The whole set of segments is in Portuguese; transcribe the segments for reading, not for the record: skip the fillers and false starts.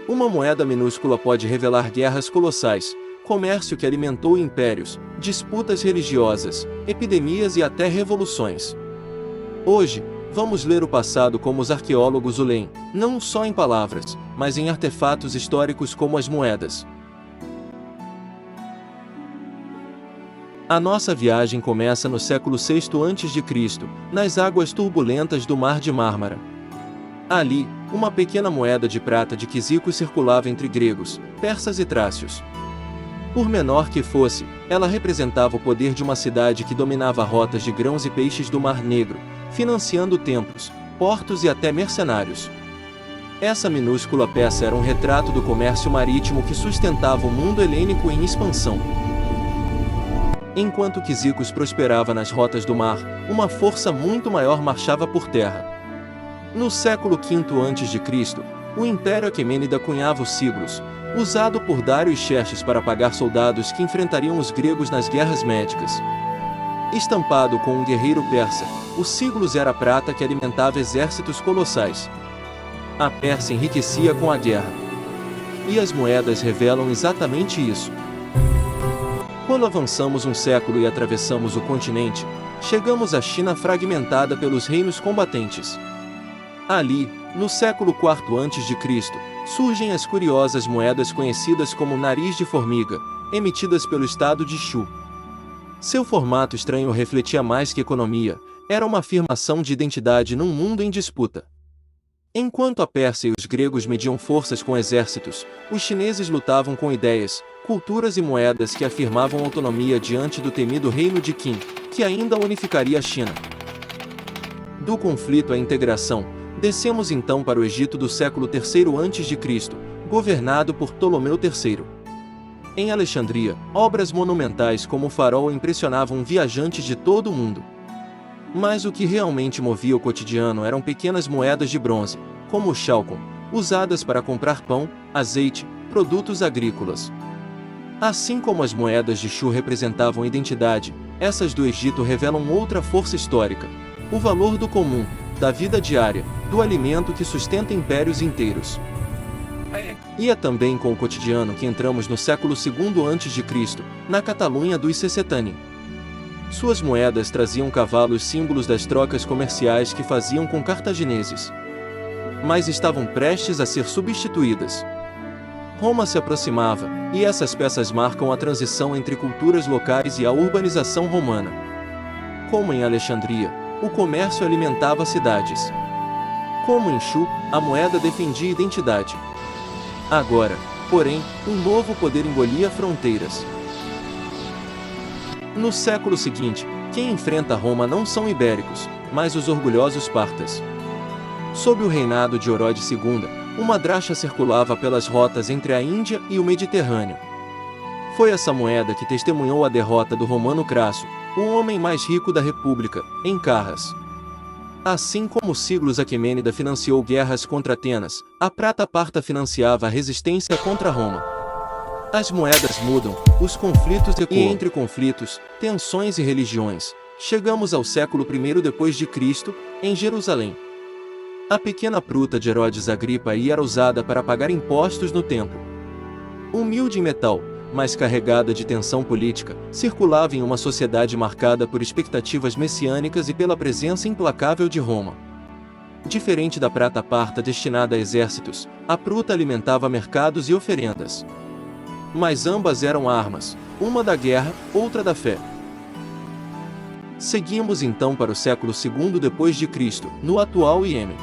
Uma moeda minúscula pode revelar guerras colossais, comércio que alimentou impérios, disputas religiosas, epidemias e até revoluções. Hoje, vamos ler o passado como os arqueólogos o leem, não só em palavras, mas em artefatos históricos como as moedas. A nossa viagem começa no século VI a.C., nas águas turbulentas do Mar de Mármara. Ali, uma pequena moeda de prata de Quizicos circulava entre gregos, persas e trácios. Por menor que fosse, ela representava o poder de uma cidade que dominava rotas de grãos e peixes do Mar Negro, financiando templos, portos e até mercenários. Essa minúscula peça era um retrato do comércio marítimo que sustentava o mundo helênico em expansão. Enquanto Quizicos prosperava nas rotas do mar, uma força muito maior marchava por terra. No século V a.C., o Império Aquemênida cunhava o siglos, usado por Dário e Xerxes para pagar soldados que enfrentariam os gregos nas guerras médicas. Estampado com um guerreiro persa, o siglos era a prata que alimentava exércitos colossais. A Pérsia enriquecia com a guerra. E as moedas revelam exatamente isso. Quando avançamos um século e atravessamos o continente, chegamos à China fragmentada pelos reinos combatentes. Ali, no século IV a.C., surgem as curiosas moedas conhecidas como nariz de formiga, emitidas pelo estado de Shu. Seu formato estranho refletia mais que economia, era uma afirmação de identidade num mundo em disputa. Enquanto a Pérsia e os gregos mediam forças com exércitos, os chineses lutavam com ideias, culturas e moedas que afirmavam autonomia diante do temido reino de Qin, que ainda unificaria a China. Do conflito à integração, descemos então para o Egito do século III a.C., governado por Ptolomeu III. Em Alexandria, obras monumentais como o farol impressionavam viajantes de todo o mundo. Mas o que realmente movia o cotidiano eram pequenas moedas de bronze, como o chalcon, usadas para comprar pão, azeite, produtos agrícolas. Assim como as moedas de Shu representavam identidade, essas do Egito revelam outra força histórica: o valor do comum, da vida diária, do alimento que sustenta impérios inteiros. E é também com o cotidiano que entramos no século II a.C., na Catalunha dos Sessetani. Suas moedas traziam cavalos símbolos das trocas comerciais que faziam com cartagineses. Mas estavam prestes a ser substituídas. Roma se aproximava, e essas peças marcam a transição entre culturas locais e a urbanização romana. Como em Alexandria, o comércio alimentava cidades. Como em Shu, a moeda defendia identidade. Agora, porém, um novo poder engolia fronteiras. No século seguinte, quem enfrenta Roma não são ibéricos, mas os orgulhosos partas. Sob o reinado de Orodes II, uma dracha circulava pelas rotas entre a Índia e o Mediterrâneo. Foi essa moeda que testemunhou a derrota do romano Crasso, o homem mais rico da República, em Carras. Assim como o Siglos Aquemênida financiou guerras contra Atenas, a prata parta financiava a resistência contra Roma. As moedas mudam, os conflitos ecoam. E entre conflitos, tensões e religiões, chegamos ao século I d.C., em Jerusalém. A pequena pruta de Herodes Agripa aí era usada para pagar impostos no templo. Humilde em metal, mas carregada de tensão política, circulava em uma sociedade marcada por expectativas messiânicas e pela presença implacável de Roma. Diferente da prata parta destinada a exércitos, a pruta alimentava mercados e oferendas. Mas ambas eram armas, uma da guerra, outra da fé. Seguimos então para o século II d.C., no atual Iêmen.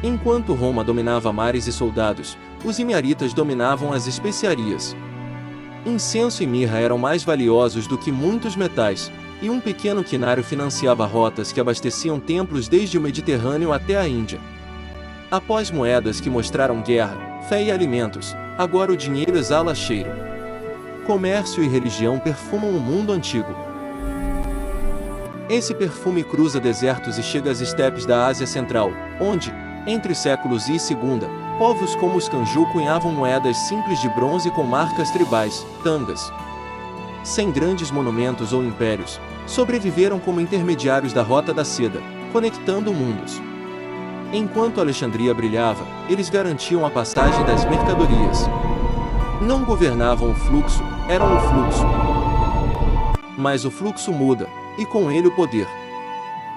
Enquanto Roma dominava mares e soldados, os imiaritas dominavam as especiarias. Incenso e mirra eram mais valiosos do que muitos metais, e um pequeno quinário financiava rotas que abasteciam templos desde o Mediterrâneo até a Índia. Após moedas que mostraram guerra, fé e alimentos, agora o dinheiro exala cheiro. Comércio e religião perfumam o mundo antigo. Esse perfume cruza desertos e chega às estepes da Ásia Central, onde, entre séculos I e II, povos como os Kanju cunhavam moedas simples de bronze com marcas tribais, tangas. Sem grandes monumentos ou impérios, sobreviveram como intermediários da Rota da Seda, conectando mundos. Enquanto Alexandria brilhava, eles garantiam a passagem das mercadorias. Não governavam o fluxo, eram o fluxo. Mas o fluxo muda, e com ele o poder.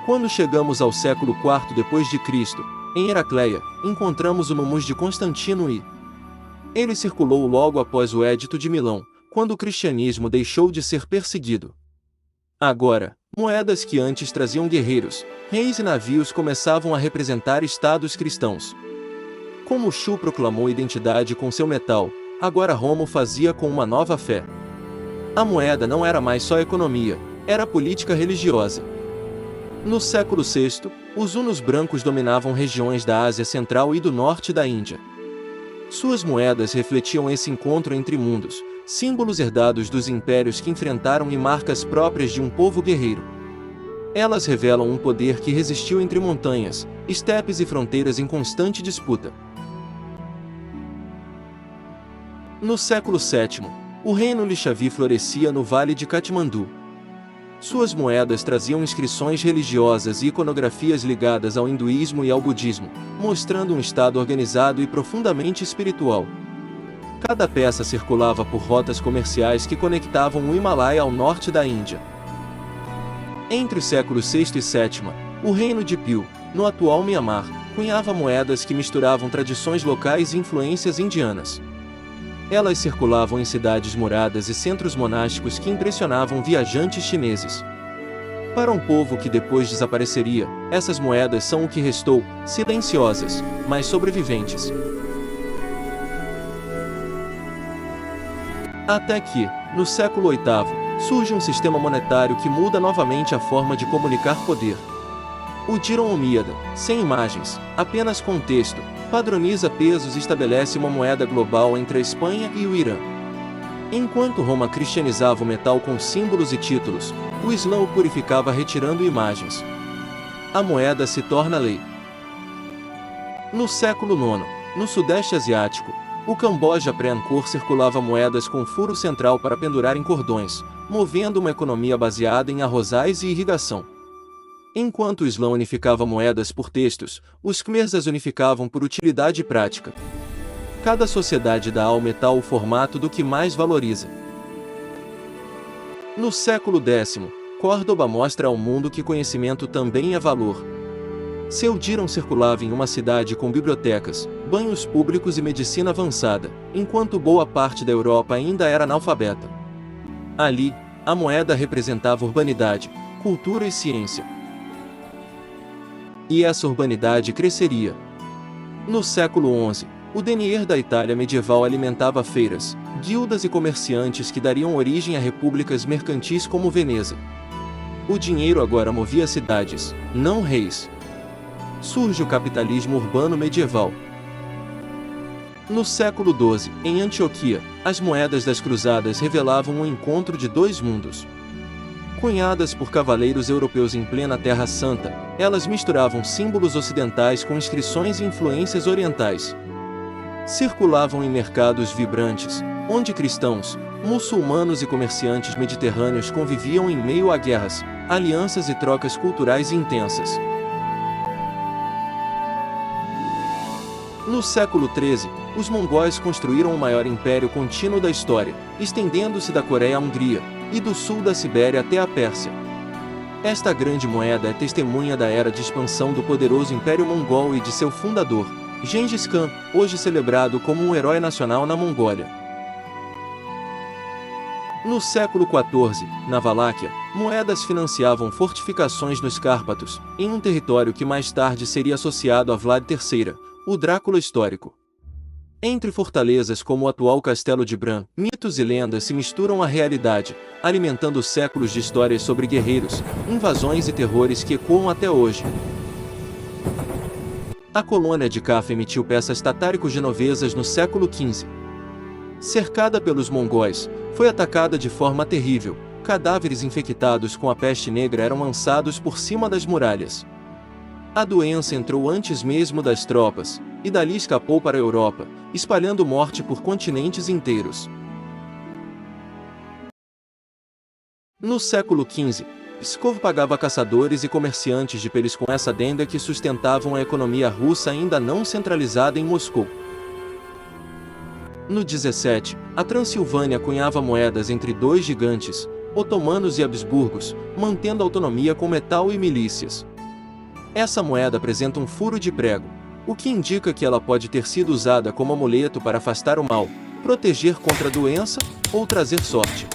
Quando chegamos ao século IV d.C., em Heracleia, encontramos o Momus de Constantino e ele circulou logo após o Edito de Milão, quando o cristianismo deixou de ser perseguido. Agora, moedas que antes traziam guerreiros, reis e navios começavam a representar estados cristãos. Como Shu proclamou identidade com seu metal, agora Roma o fazia com uma nova fé. A moeda não era mais só economia, era política religiosa. No século VI, os hunos brancos dominavam regiões da Ásia Central e do norte da Índia. Suas moedas refletiam esse encontro entre mundos, símbolos herdados dos impérios que enfrentaram e marcas próprias de um povo guerreiro. Elas revelam um poder que resistiu entre montanhas, estepes e fronteiras em constante disputa. No século VII, o reino Licchavi florescia no Vale de Katmandu. Suas moedas traziam inscrições religiosas e iconografias ligadas ao hinduísmo e ao budismo, mostrando um estado organizado e profundamente espiritual. Cada peça circulava por rotas comerciais que conectavam o Himalaia ao norte da Índia. Entre os séculos VI e VII, o reino de Piu, no atual Mianmar, cunhava moedas que misturavam tradições locais e influências indianas. Elas circulavam em cidades muradas e centros monásticos que impressionavam viajantes chineses. Para um povo que depois desapareceria, essas moedas são o que restou, silenciosas, mas sobreviventes. Até que, no século VIII, surge um sistema monetário que muda novamente a forma de comunicar poder. O Dirham-Omíada, sem imagens, apenas com texto, padroniza pesos e estabelece uma moeda global entre a Espanha e o Irã. Enquanto Roma cristianizava o metal com símbolos e títulos, o Islã o purificava retirando imagens. A moeda se torna lei. No século IX, no Sudeste Asiático, o Camboja pré-Angkor circulava moedas com furo central para pendurar em cordões, movendo uma economia baseada em arrozais e irrigação. Enquanto o Islã unificava moedas por textos, os Khmers as unificavam por utilidade prática. Cada sociedade dá ao metal o formato do que mais valoriza. No século X, Córdoba mostra ao mundo que conhecimento também é valor. Seu dirham circulava em uma cidade com bibliotecas, banhos públicos e medicina avançada, enquanto boa parte da Europa ainda era analfabeta. Ali, a moeda representava urbanidade, cultura e ciência. E essa urbanidade cresceria. No século XI, o denier da Itália medieval alimentava feiras, guildas e comerciantes que dariam origem a repúblicas mercantis como Veneza. O dinheiro agora movia cidades, não reis. Surge o capitalismo urbano medieval. No século XII, em Antioquia, as moedas das cruzadas revelavam o encontro de dois mundos. Cunhadas por cavaleiros europeus em plena Terra Santa, elas misturavam símbolos ocidentais com inscrições e influências orientais. Circulavam em mercados vibrantes, onde cristãos, muçulmanos e comerciantes mediterrâneos conviviam em meio a guerras, alianças e trocas culturais intensas. No século XIII, os mongóis construíram o maior império contínuo da história, estendendo-se da Coreia à Hungria, e do sul da Sibéria até a Pérsia. Esta grande moeda é testemunha da era de expansão do poderoso Império Mongol e de seu fundador, Gengis Khan, hoje celebrado como um herói nacional na Mongólia. No século XIV, na Valáquia, moedas financiavam fortificações nos Cárpatos, em um território que mais tarde seria associado a Vlad III, o Drácula histórico. Entre fortalezas como o atual Castelo de Bran, mitos e lendas se misturam à realidade, alimentando séculos de histórias sobre guerreiros, invasões e terrores que ecoam até hoje. A colônia de Kaf emitiu peças tatárico-genovesas no século XV. Cercada pelos mongóis, foi atacada de forma terrível, cadáveres infectados com a peste negra eram lançados por cima das muralhas. A doença entrou antes mesmo das tropas, e dali escapou para a Europa, espalhando morte por continentes inteiros. No século XV, Pskov pagava caçadores e comerciantes de peles com essa adenda que sustentavam a economia russa ainda não centralizada em Moscou. No 17, a Transilvânia cunhava moedas entre dois gigantes, otomanos e habsburgos, mantendo autonomia com metal e milícias. Essa moeda apresenta um furo de prego, o que indica que ela pode ter sido usada como amuleto para afastar o mal, proteger contra a doença ou trazer sorte.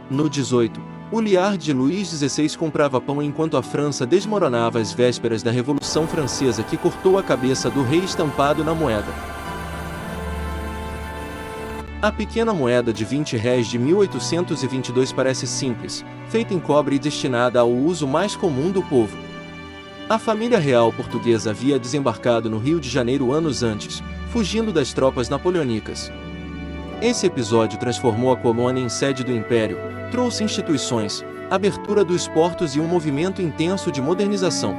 No 18, o liar de Luís XVI comprava pão enquanto a França desmoronava às vésperas da Revolução Francesa que cortou a cabeça do rei estampado na moeda. A pequena moeda de R$20 de 1822 parece simples, feita em cobre e destinada ao uso mais comum do povo. A família real portuguesa havia desembarcado no Rio de Janeiro anos antes, fugindo das tropas napoleônicas. Esse episódio transformou a colônia em sede do Império, trouxe instituições, abertura dos portos e um movimento intenso de modernização.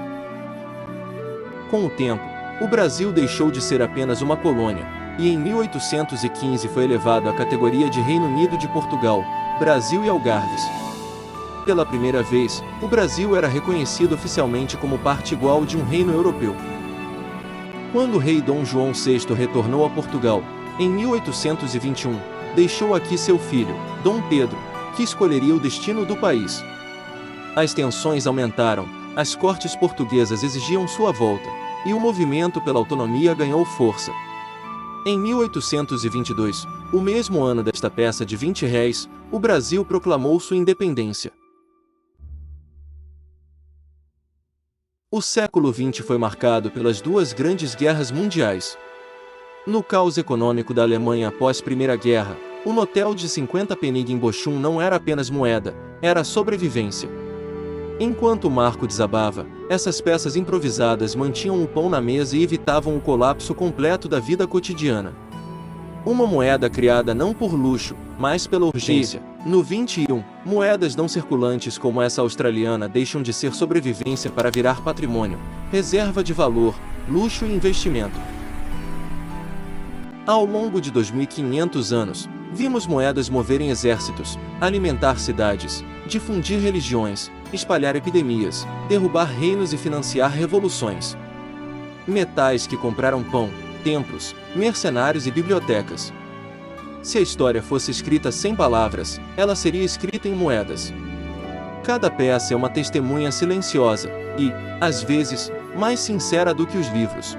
Com o tempo, o Brasil deixou de ser apenas uma colônia, e em 1815 foi elevado à categoria de Reino Unido de Portugal, Brasil e Algarves. Pela primeira vez, o Brasil era reconhecido oficialmente como parte igual de um reino europeu. Quando o rei Dom João VI retornou a Portugal, em 1821, deixou aqui seu filho, Dom Pedro, que escolheria o destino do país. As tensões aumentaram, as cortes portuguesas exigiam sua volta, e o movimento pela autonomia ganhou força. Em 1822, o mesmo ano desta peça de R$20, o Brasil proclamou sua independência. O século XX foi marcado pelas duas grandes guerras mundiais. No caos econômico da Alemanha após a Primeira Guerra, o Notel de 50 Pfennig em Bochum não era apenas moeda, era sobrevivência. Enquanto o marco desabava, essas peças improvisadas mantinham o pão na mesa e evitavam o colapso completo da vida cotidiana. Uma moeda criada não por luxo, mas pela urgência. No 21, moedas não circulantes como essa australiana deixam de ser sobrevivência para virar patrimônio, reserva de valor, luxo e investimento. Ao longo de 2500 anos, vimos moedas moverem exércitos, alimentar cidades, difundir religiões, espalhar epidemias, derrubar reinos e financiar revoluções. Metais que compraram pão, templos, mercenários e bibliotecas. Se a história fosse escrita sem palavras, ela seria escrita em moedas. Cada peça é uma testemunha silenciosa e, às vezes, mais sincera do que os livros.